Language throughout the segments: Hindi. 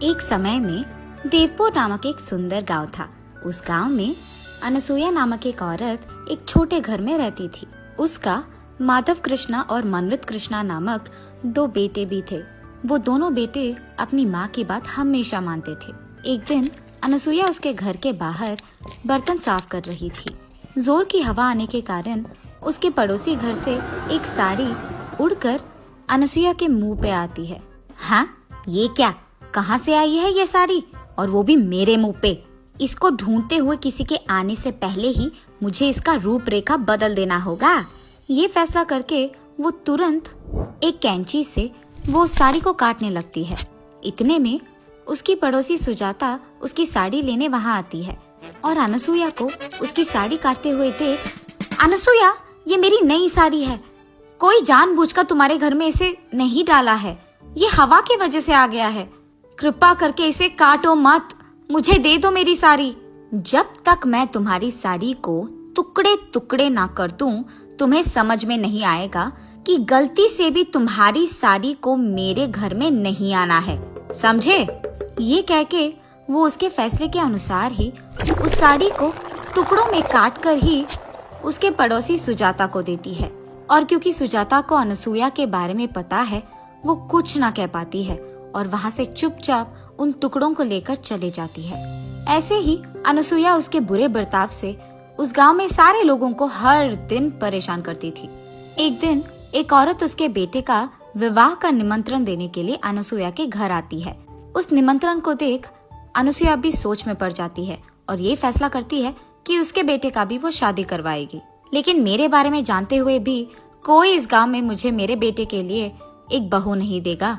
एक समय में देवपुर नामक एक सुंदर गांव था। उस गांव में अनसुया नामक एक औरत एक छोटे घर में रहती थी। उसका माधव कृष्णा और मनवित कृष्णा नामक दो बेटे भी थे। वो दोनों बेटे अपनी माँ की बात हमेशा मानते थे। एक दिन अनसुया उसके घर के बाहर बर्तन साफ कर रही थी। जोर की हवा आने के कारण उसके पड़ोसी घर से एक साड़ी उड़कर अनसुया के मुंह पे आती है। हाँ, ये क्या, कहाँ से आई है ये साड़ी, और वो भी मेरे मुंह पे। इसको ढूंढते हुए किसी के आने से पहले ही मुझे इसका रूपरेखा बदल देना होगा। ये फैसला करके वो तुरंत एक कैंची से वो साड़ी को काटने लगती है। इतने में उसकी पड़ोसी सुजाता उसकी साड़ी लेने वहाँ आती है और अनसुया को उसकी साड़ी काटते हुए देख, अनसुया, ये मेरी नई साड़ी है। कोई जानबूझकर तुम्हारे घर में इसे नहीं डाला है। ये हवा की वजह से आ गया है। कृपा करके इसे काटो मत, मुझे दे दो मेरी साड़ी। जब तक मैं तुम्हारी साड़ी को टुकड़े टुकड़े ना कर दूं, तुम्हें समझ में नहीं आएगा कि गलती से भी तुम्हारी साड़ी को मेरे घर में नहीं आना है, समझे? ये कह के वो उसके फैसले के अनुसार ही उस साड़ी को टुकड़ों में काट कर ही उसके पड़ोसी सुजाता को देती है। और क्योंकि सुजाता को अनसुया के बारे में पता है, वो कुछ ना कह पाती है और वहाँ से चुपचाप उन टुकड़ों को लेकर चले जाती है। ऐसे ही अनसुया उसके बुरे बर्ताव से उस गांव में सारे लोगों को हर दिन परेशान करती थी। एक दिन एक औरत उसके बेटे का विवाह का निमंत्रण देने के लिए अनसुया के घर आती है। उस निमंत्रण को देख अनसुया भी सोच में पड़ जाती है और ये फैसला करती है कि उसके बेटे का भी वो शादी करवाएगी। लेकिन मेरे बारे में जानते हुए भी कोई इस गांव में मुझे मेरे बेटे के लिए एक बहू नहीं देगा,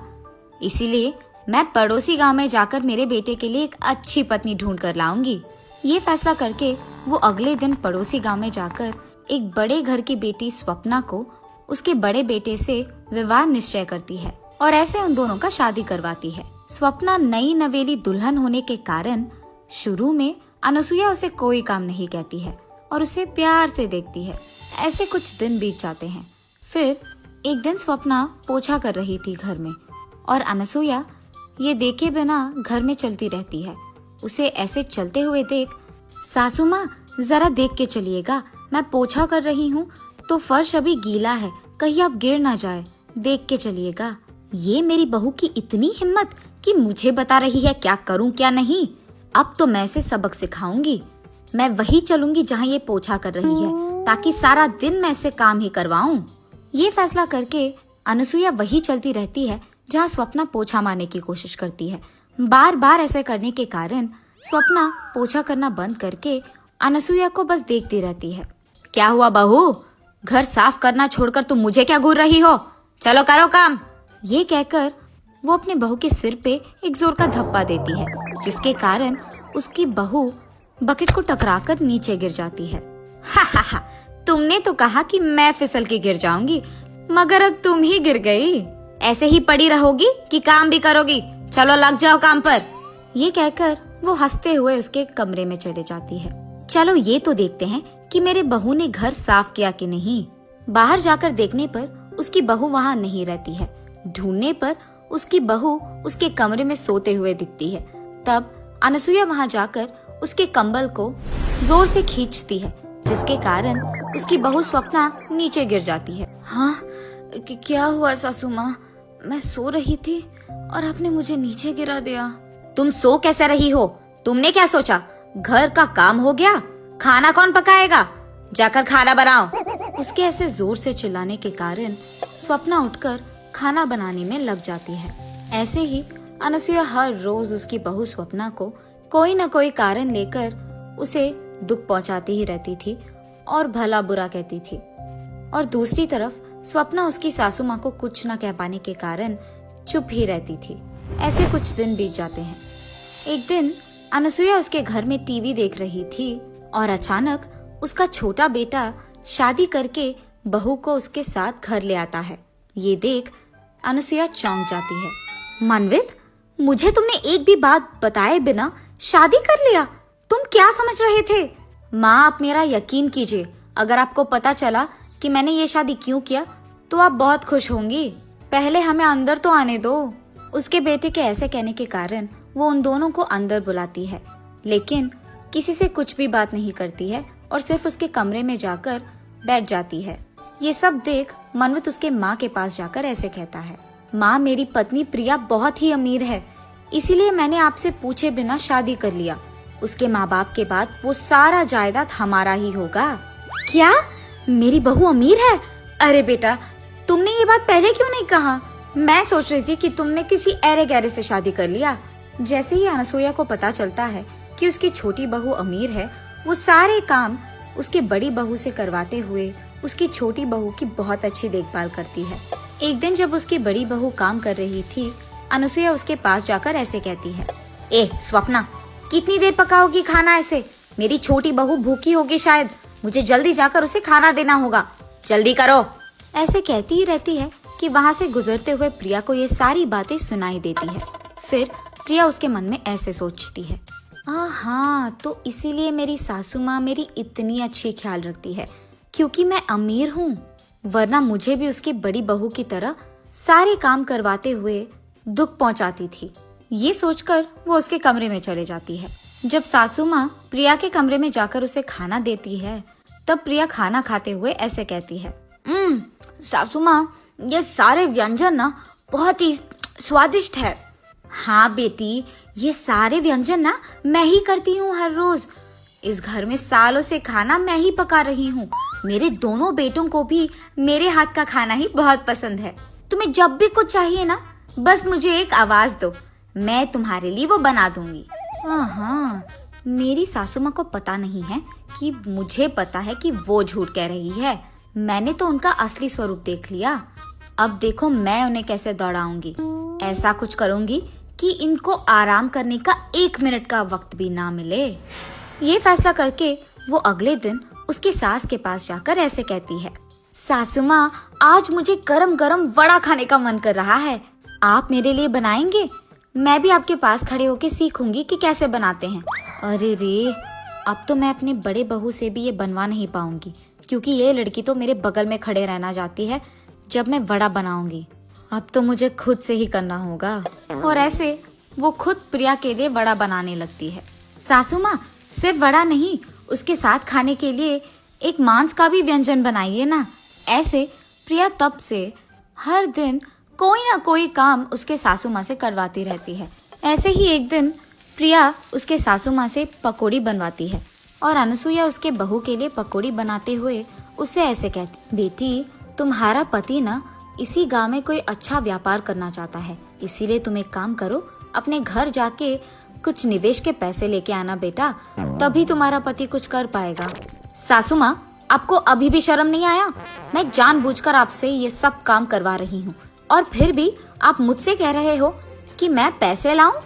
इसीलिए मैं पड़ोसी गांव में जाकर मेरे बेटे के लिए एक अच्छी पत्नी ढूंढ कर लाऊंगी। ये फैसला करके वो अगले दिन पड़ोसी गांव में जाकर एक बड़े घर की बेटी स्वप्ना को उसके बड़े बेटे से विवाह निश्चय करती है और ऐसे उन दोनों का शादी करवाती है। स्वप्ना नई नवेली दुल्हन होने के कारण शुरू में अनसुया उसे कोई काम नहीं कहती है और उसे प्यार से देखती है। ऐसे कुछ दिन बीत जाते हैं। फिर एक दिन स्वप्ना पोछा कर रही थी घर में और अनसुया ये देखे बिना घर में चलती रहती है। उसे ऐसे चलते हुए देख, सासू माँ जरा देख के चलिएगा, मैं पोछा कर रही हूँ तो फर्श अभी गीला है, कहीं अब गिर ना जाए, देख के चलिएगा। ये मेरी बहू की इतनी हिम्मत कि मुझे बता रही है क्या करूँ क्या नहीं। अब तो मैं इसे सबक सिखाऊंगी। मैं वही चलूंगी जहाँ ये पोछा कर रही है, ताकि सारा दिन मैं इसे काम ही करवाऊं। ये फैसला करके अनसुया वही चलती रहती है जहाँ स्वप्ना पोछा मारने की कोशिश करती है। बार बार ऐसे करने के कारण स्वप्ना पोछा करना बंद करके अनसुया को बस देखती रहती है। क्या हुआ बहू, घर साफ करना छोड़कर तुम मुझे क्या घूर रही हो? चलो करो काम। ये कहकर वो अपने बहू के सिर पे एक जोर का धप्पा देती है, जिसके कारण उसकी बहू बकेट को टकराकर नीचे गिर जाती है। हा हा हा, तुमने तो कहा कि मैं फिसल के गिर जाऊंगी, मगर अब तुम ही गिर गई। ऐसे ही पड़ी रहोगी कि काम भी करोगी? चलो लग जाओ काम पर। ये कहकर वो हंसते हुए उसके कमरे में चले जाती है। चलो ये तो देखते हैं कि मेरे बहू ने घर साफ किया कि नहीं। बाहर जाकर देखने पर उसकी बहू वहाँ नहीं रहती है। ढूंढने पर उसकी बहू उसके कमरे में सोते हुए दिखती है। तब अनसुया वहाँ जाकर उसके कंबल को जोर से खींचती है, जिसके कारण उसकी बहू स्वप्ना नीचे गिर जाती है। हाँ, क्या हुआ सासू माँ? मैं सो रही थी और आपने मुझे नीचे गिरा दिया। तुम सो कैसे रही हो? तुमने क्या सोचा घर का काम हो गया, खाना कौन पकाएगा? जाकर खाना बनाओ। उसके ऐसे जोर से चिल्लाने के कारण स्वप्ना उठकर खाना बनाने में लग जाती है। ऐसे ही अनसुया हर रोज उसकी बहू स्वप्ना को कोई न कोई कारण लेकर उसे दुख पहुंचाती ही रहती थी और भला बुरा कहती थी। और दूसरी तरफ स्वप्ना उसकी सासू माँ को कुछ न कह पाने के कारण चुप ही रहती थी। ऐसे कुछ दिन बीत जाते हैं। एक दिन अनसुया उसके घर में टीवी देख रही थी और अचानक उसका छोटा बेटा शादी करके बहू को उसके साथ घर ले आता है। ये देख अनसुया चौंक जाती है। मनवित, मुझे तुमने एक भी बात बताए बिना शादी कर लिया? तुम क्या समझ रहे थे? माँ, आप मेरा यकीन कीजिए, अगर आपको पता चला कि मैंने ये शादी क्यों किया तो आप बहुत खुश होंगी। पहले हमें अंदर तो आने दो। उसके बेटे के ऐसे कहने के कारण वो उन दोनों को अंदर बुलाती है, लेकिन किसी से कुछ भी बात नहीं करती है और सिर्फ उसके कमरे में जाकर बैठ जाती है। ये सब देख मनवित उसके माँ के पास जाकर ऐसे कहता है, माँ, मेरी पत्नी प्रिया बहुत ही अमीर है, इसीलिए मैंने आपसे पूछे बिना शादी कर लिया। उसके माँ बाप के बाद वो सारा जायदाद हमारा ही होगा। क्या? मेरी बहू अमीर है? अरे बेटा, तुमने ये बात पहले क्यों नहीं कहा? मैं सोच रही थी कि तुमने किसी ऐरे गैरे से शादी कर लिया। जैसे ही अनसुईया को पता चलता है कि उसकी छोटी बहू अमीर है, वो सारे काम उसके बड़ी बहू से करवाते हुए उसकी छोटी बहू की बहुत अच्छी देखभाल करती है। एक दिन जब उसकी बड़ी बहू काम कर रही थी, अनसुईया उसके पास जाकर ऐसे कहती है, ए स्वप्ना, कितनी देर पकाओगी खाना ऐसे? मेरी छोटी बहू भूखी होगी शायद, मुझे जल्दी जाकर उसे खाना देना होगा, जल्दी करो। ऐसे कहती ही रहती है कि वहाँ से गुजरते हुए प्रिया को ये सारी बातें सुनाई देती है। फिर प्रिया उसके मन में ऐसे सोचती है, हाँ, तो इसीलिए मेरी सासू माँ मेरी इतनी अच्छी ख्याल रखती है, क्योंकि मैं अमीर हूँ, वरना मुझे भी उसकी बड़ी बहू की तरह सारे काम करवाते हुए दुख पहुँचाती थी। ये सोचकर वो उसके कमरे में चले जाती है। जब सासू माँ प्रिया के कमरे में जाकर उसे खाना देती है, तब प्रिया खाना खाते हुए ऐसे कहती है, सासू माँ, ये सारे व्यंजन ना बहुत ही स्वादिष्ट है। हाँ बेटी, ये सारे व्यंजन ना मैं ही करती हूँ हर रोज। इस घर में सालों से खाना मैं ही पका रही हूँ। मेरे दोनों बेटों को भी मेरे हाथ का खाना ही बहुत पसंद है। तुम्हें जब भी कुछ चाहिए ना, बस मुझे एक आवाज दो, मैं तुम्हारे लिए वो बना दूंगी। हाँ, मेरी सासू माँ को पता नहीं है कि मुझे पता है कि वो झूठ कह रही है। मैंने तो उनका असली स्वरूप देख लिया। अब देखो मैं उन्हें कैसे दौड़ाऊंगी। ऐसा कुछ करूंगी कि इनको आराम करने का 1 मिनट का वक्त भी ना मिले। ये फैसला करके वो अगले दिन उसकी सास के पास जाकर ऐसे कहती है, सासू माँ, आज मुझे गरम गरम वड़ा खाने का मन कर रहा है, आप मेरे लिए बनाएंगे? मैं भी आपके पास खड़े होके सीखूंगी कि कैसे बनाते हैं। अरे रे, अब तो मैं अपने बड़े बहू से भी ये बनवा नहीं पाऊंगी, क्योंकि ये लड़की तो मेरे बगल में खड़े रहना चाहती है जब मैं वड़ा बनाऊंगी। अब तो मुझे खुद से ही करना होगा। और ऐसे वो खुद प्रिया के लिए वड़ा बनाने लगती है। सासू माँ, सिर्फ वड़ा नहीं, उसके साथ खाने के लिए एक मांस का भी व्यंजन बनाइए ना। ऐसे प्रिया तब से हर दिन कोई ना कोई काम उसके सासू माँ से करवाती रहती है। ऐसे ही एक दिन प्रिया उसके सासू माँ से पकौड़ी बनवाती है और अनसुईया उसके बहू के लिए पकौड़ी बनाते हुए उससे ऐसे कहती, बेटी, तुम्हारा पति ना इसी गांव में कोई अच्छा व्यापार करना चाहता है, इसीलिए तुम एक काम करो, अपने घर जाके कुछ निवेश के पैसे लेके आना बेटा, तभी तुम्हारा पति कुछ कर पाएगा। सासू माँ, आपको अभी भी शर्म नहीं आया? मैं जानबूझकर आपसे ये सब काम करवा रही हूँ और फिर भी आप मुझसे कह रहे हो कि मैं पैसे लाऊं?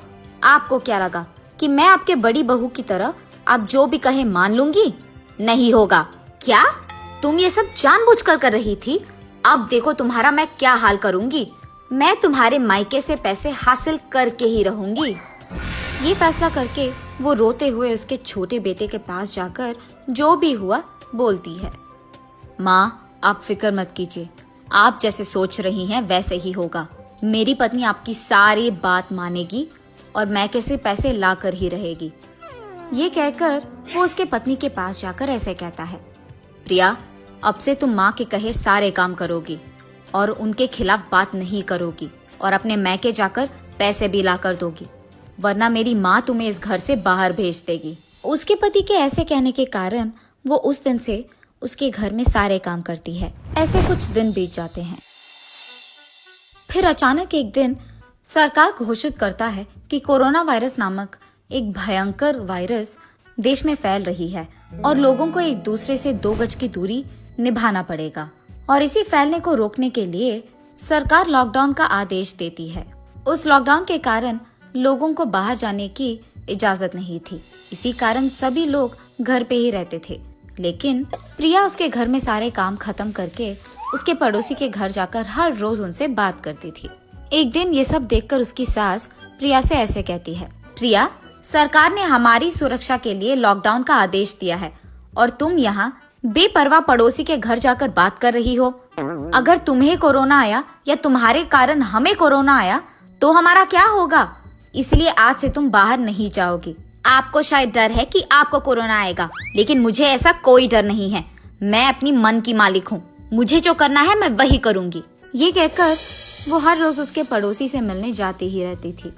आपको क्या लगा कि मैं आपके बड़ी बहू की तरह आप जो भी कहे मान लूंगी? नहीं होगा। क्या तुम ये सब जानबूझकर कर रही थी? अब देखो तुम्हारा मैं क्या हाल करूंगी। मैं तुम्हारे मायके से पैसे हासिल करके ही रहूंगी। ये फैसला करके वो रोते हुए उसके छोटे बेटे के पास जाकर जो भी हुआ बोलती है, माँ, आप फिक्र मत कीजिए, आप जैसे सोच रही हैं वैसे ही होगा। मेरी पत्नी आपकी सारी बात मानेगी और मैं कैसे पैसे ला कर ही रहेगी। ये कहकर वो उसके पत्नी के पास जाकर ऐसे कहता है, प्रिया, अब से तुम माँ के कहे सारे काम करोगी और उनके खिलाफ बात नहीं करोगी और अपने मैके जाकर पैसे भी ला कर दोगी, वरना मेरी माँ तुम्हें इस घर से बाहर भेज देगी। उसके पति के ऐसे कहने के कारण वो उस दिन से उसके घर में सारे काम करती है। ऐसे कुछ दिन बीत जाते हैं। फिर अचानक एक दिन सरकार घोषित करता है कि कोरोना वायरस नामक एक भयंकर वायरस देश में फैल रही है और लोगों को एक दूसरे से 2 गज की दूरी निभाना पड़ेगा। और इसी फैलने को रोकने के लिए सरकार लॉकडाउन का आदेश देती है। उस लॉकडाउन के कारण लोगों को बाहर जाने की इजाजत नहीं थी, इसी कारण सभी लोग घर पे ही रहते थे। लेकिन प्रिया उसके घर में सारे काम खत्म करके उसके पड़ोसी के घर जाकर हर रोज उनसे बात करती थी। एक दिन ये सब देखकर उसकी सास प्रिया से ऐसे कहती है, प्रिया, सरकार ने हमारी सुरक्षा के लिए लॉकडाउन का आदेश दिया है और तुम यहाँ बेपरवाह पड़ोसी के घर जाकर बात कर रही हो। अगर तुम्हें कोरोना आया या तुम्हारे कारण हमें कोरोना आया तो हमारा क्या होगा? इसलिए आज से तुम बाहर नहीं जाओगी। आपको शायद डर है कि आपको कोरोना आएगा, लेकिन मुझे ऐसा कोई डर नहीं है। मैं अपनी मन की मालिक हूँ। मुझे जो करना है मैं वही करूँगी। ये कहकर वो हर रोज उसके पड़ोसी से मिलने जाती ही रहती थी।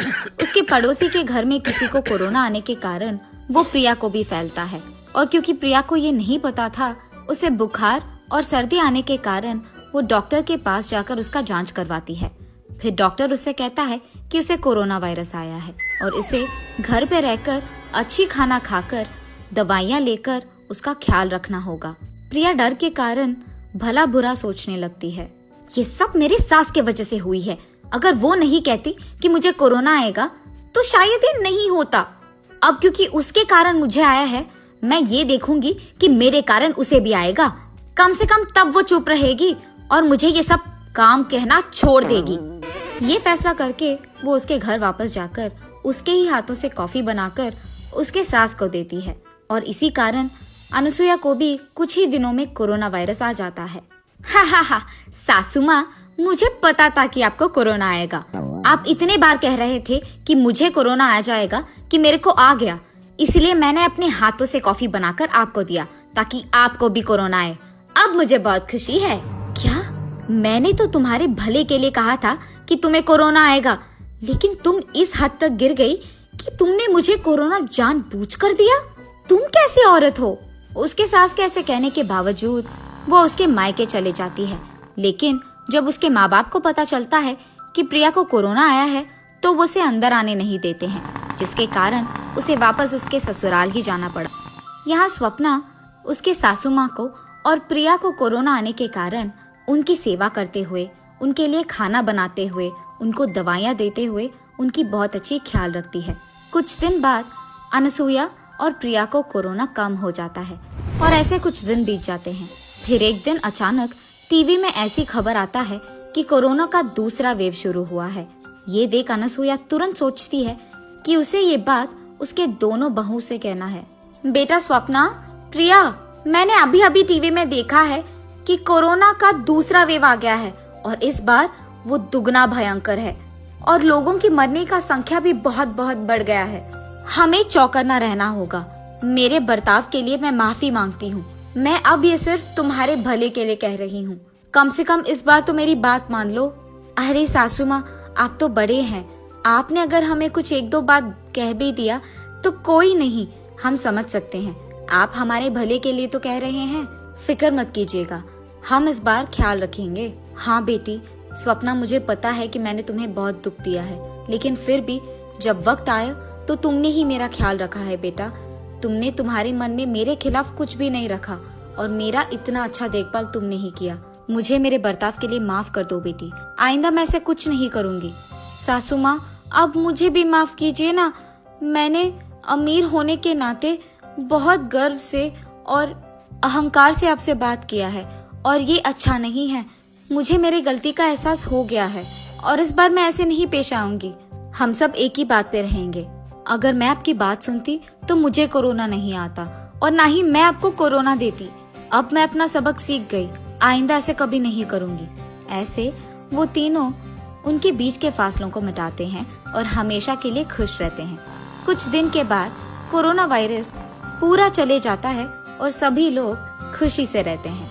उसके पड़ोसी के घर में किसी को कोरोना आने के कारण वो प्रिया को भी फैलता है, और क्योंकि प्रिया को ये नहीं पता था, उसे बुखार और सर्दी आने के कारण वो डॉक्टर के पास जाकर उसका जांच करवाती है। फिर डॉक्टर उससे कहता है कि उसे कोरोना वायरस आया है और इसे घर पे रहकर अच्छी खाना खाकर दवाइयाँ लेकर उसका ख्याल रखना होगा। प्रिया डर के कारण भला बुरा सोचने लगती है। ये सब मेरी सास के वजह से हुई है। अगर वो नहीं कहती कि मुझे कोरोना आएगा तो शायद ये नहीं होता। अब क्योंकि उसके कारण मुझे आया है, मैं ये देखूंगी कि मेरे कारण उसे भी आएगा। कम से कम तब वो चुप रहेगी और मुझे ये सब काम कहना छोड़ देगी। ये फैसला करके वो उसके घर वापस जाकर उसके ही हाथों से कॉफी बनाकर उसके सास को देती है, और इसी कारण अनुसुईया को भी कुछ ही दिनों में कोरोना वायरस आ जाता है। हा हा हा, सासू माँ, मुझे पता था कि आपको कोरोना आएगा। आप इतने बार कह रहे थे कि मुझे कोरोना आ जाएगा कि मेरे को आ गया, इसलिए मैंने अपने हाथों से कॉफी बनाकर आपको दिया ताकि आपको भी कोरोना आए। अब मुझे बहुत खुशी है। क्या? मैंने तो तुम्हारे भले के लिए कहा था कि तुम्हें कोरोना आएगा, लेकिन तुम इस हद तक गिर गई कि तुमने मुझे कोरोना जानबूझकर दिया। तुम कैसी औरत हो? उसके सास के ऐसे कहने के बावजूद वो उसके मायके चले जाती है, लेकिन जब उसके माँ बाप को पता चलता है कि प्रिया को कोरोना आया है तो वो उसे अंदर आने नहीं देते हैं, जिसके कारण उसे वापस उसके ससुराल ही जाना पड़ा। यहाँ स्वप्ना उसके सासू माँ को और प्रिया को कोरोना आने के कारण उनकी सेवा करते हुए, उनके लिए खाना बनाते हुए, उनको दवाइयाँ देते हुए उनकी बहुत अच्छी ख्याल रखती है। कुछ दिन बाद अनुसुईया और प्रिया को कोरोना कम हो जाता है और ऐसे कुछ दिन बीत जाते हैं। फिर एक दिन अचानक टीवी में ऐसी खबर आता है कि कोरोना का दूसरा वेव शुरू हुआ है। ये देख अनुसुईया तुरंत सोचती है कि उसे ये बात उसके दोनों बहू से कहना है। बेटा स्वप्ना, प्रिया, मैंने अभी अभी टीवी में देखा है कि कोरोना का दूसरा वेव आ गया है और इस बार वो दुगना भयंकर है और लोगों की मरने का संख्या भी बहुत बहुत बढ़ गया है। हमें चौकन्ना रहना होगा। मेरे बर्ताव के लिए मैं माफी मांगती हूँ। मैं अब ये सिर्फ तुम्हारे भले के लिए कह रही हूँ। कम से कम इस बार तो मेरी बात मान लो। अरे सासू माँ, आप तो बड़े हैं। आपने अगर हमें कुछ एक दो बात कह भी दिया तो कोई नहीं, हम समझ सकते हैं। आप हमारे भले के लिए तो कह रहे हैं। फिक्र मत कीजिएगा, हम इस बार ख्याल रखेंगे। हाँ बेटी स्वप्ना, मुझे पता है कि मैंने तुम्हें बहुत दुख दिया है, लेकिन फिर भी जब वक्त आया तो तुमने ही मेरा ख्याल रखा है बेटा। तुमने तुम्हारे मन में मेरे खिलाफ कुछ भी नहीं रखा और मेरा इतना अच्छा देखभाल तुमने ही किया। मुझे मेरे बर्ताव के लिए माफ कर दो बेटी। आइंदा मैं ऐसे कुछ नहीं करूंगी। सासू माँ, अब मुझे भी माफ कीजिए ना। मैंने अमीर होने के नाते बहुत गर्व से और अहंकार से आपसे बात किया है और ये अच्छा नहीं है। मुझे मेरी गलती का एहसास हो गया है और इस बार मैं ऐसे नहीं पेश आऊंगी। हम सब एक ही बात पे रहेंगे। अगर मैं आपकी बात सुनती तो मुझे कोरोना नहीं आता और ना ही मैं आपको कोरोना देती। अब मैं अपना सबक सीख गई, आइंदा ऐसे कभी नहीं करूंगी। ऐसे वो तीनों उनके बीच के फासलों को मिटाते हैं और हमेशा के लिए खुश रहते हैं। कुछ दिन के बाद कोरोना वायरस पूरा चले जाता है और सभी लोग खुशी से रहते हैं।